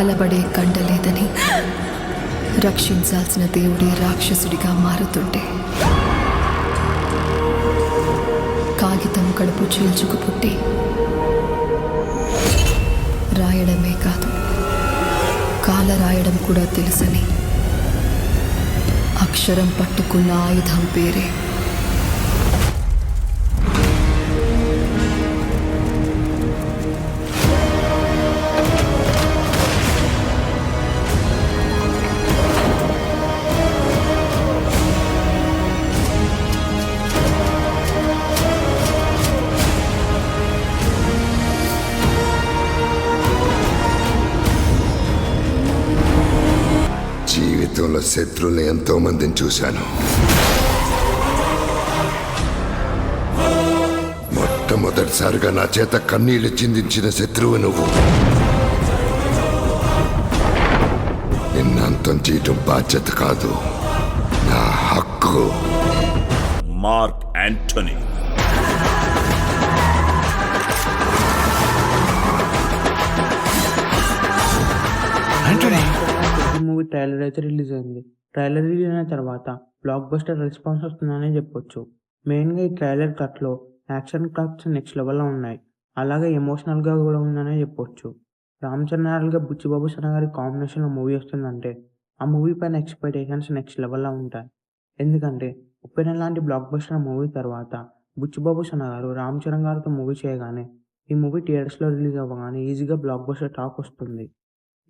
కలబడే కండలేదని రక్షించాల్సిన దేవుడే రాక్షసుడిగా మారుతుంటే కాగితం కడుపు చీల్చుకు పుట్టి రాయడమే కాదు కాల రాయడం కూడా తెలుసని అక్షరం పట్టుకున్న ఆయుధం పేరే జీవితంలో శత్రువులు ఎంతో మందిని చూశాను. మొట్టమొదటిసారిగా నా చేత కన్నీళ్లు చిందించిన శత్రువు నువ్వు. నిన్ను అంతం చేయటం బాధ్యత కాదు, నా హక్కు. Mark Antony. మూవీ ట్రైలర్ అయితే రిలీజ్ అయింది. ట్రైలర్ రిలీజ్ అయిన తర్వాత బ్లాక్ బస్టర్ రెస్పాన్స్ వస్తుందనే చెప్పొచ్చు. మెయిన్గా ఈ ట్రైలర్ కట్లో యాక్షన్ క్రాఫ్ట్స్ నెక్స్ట్ లెవెల్లో ఉన్నాయి. అలాగే ఎమోషనల్గా కూడా ఉందనే చెప్పొచ్చు. రామ్ చరణ్ బుచ్చిబాబు సన గారి కాంబినేషన్లో మూవీ వస్తుందంటే ఆ మూవీ పైన ఎక్స్పెక్టేషన్స్ నెక్స్ట్ లెవెల్లో ఉంటాయి. ఎందుకంటే ఉప్పెన లాంటి బ్లాక్ బస్టర్ మూవీ తర్వాత బుచ్చిబాబు సన గారు రామ్ చరణ్ గారితో మూవీ చేయగానే ఈ మూవీ థియేటర్స్లో రిలీజ్ అవ్వగానే ఈజీగా బ్లాక్ బస్టర్ టాక్ వస్తుంది.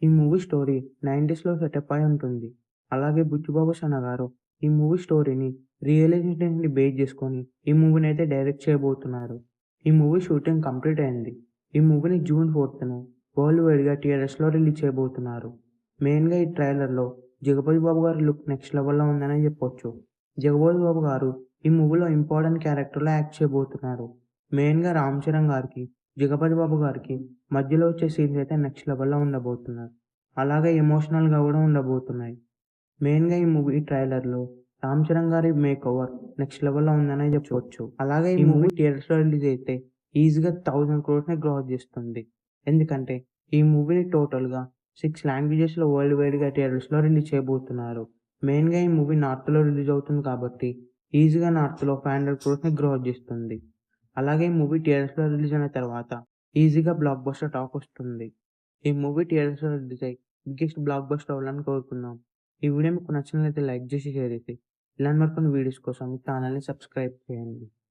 ఈ మూవీ స్టోరీ 90s సెటప్ అయి ఉంటుంది. అలాగే బుచ్చిబాబు సన గారు ఈ మూవీ స్టోరీని రియలిటీని బేస్ చేసుకొని ఈ మూవీని అయితే డైరెక్ట్ చేయబోతున్నారు. ఈ మూవీ షూటింగ్ కంప్లీట్ అయింది. ఈ మూవీని June 4th వరల్డ్ వైడ్గా థియేటర్స్లో రిలీజ్ చేయబోతున్నారు. మెయిన్గా ఈ ట్రైలర్లో జగపతి బాబు గారి లుక్ నెక్స్ట్ లెవెల్లో ఉందని చెప్పొచ్చు. జగపతి బాబు గారు ఈ మూవీలో ఇంపార్టెంట్ క్యారెక్టర్లో యాక్ట్ చేయబోతున్నారు. మెయిన్గా రామ్ చరణ్ గారికి జగపతి బాబు గారికి మధ్యలో వచ్చే సీన్స్ అయితే నెక్స్ట్ లెవెల్లో ఉండబోతున్నారు. అలాగే ఎమోషనల్గా కూడా ఉండబోతున్నాయి. మెయిన్గా ఈ మూవీ ట్రైలర్లో రామ్ చరణ్ గారి మేక్ ఓవర్ నెక్స్ట్ లెవెల్లో ఉందనే చెప్పవచ్చు. అలాగే ఈ మూవీ థియేటర్స్లో రిలీజ్ అయితే ఈజీగా 1000 crores గ్రాస్ చేస్తుంది. ఎందుకంటే ఈ మూవీని టోటల్గా 6 లాంగ్వేజెస్లో వరల్డ్ వైడ్గా థియేటర్స్లో రిలీజ్ చేయబోతున్నారు. మెయిన్గా ఈ మూవీ నార్త్లో రిలీజ్ అవుతుంది కాబట్టి ఈజీగా నార్త్లో 500 crores గ్రాస్ చేస్తుంది. అలాగే ఈ మూవీ థియేటర్స్లో రిలీజ్ అయిన తర్వాత ఈజీగా బ్లాక్ బస్టర్ టాక్ వస్తుంది. ఈ మూవీ థియేటర్స్లో రిలీజ్ అయ్యి బిగ్గెస్ట్ బ్లాక్ బస్టర్ అవ్వాలని కోరుకుందాం. ఈ వీడియో మీకు నచ్చినట్లయితే లైక్ చేసి షేర్ చేసి ఇలాంటి మరికొన్ని వీడియోస్ కోసం ఛానల్ని సబ్స్క్రైబ్ చేయండి.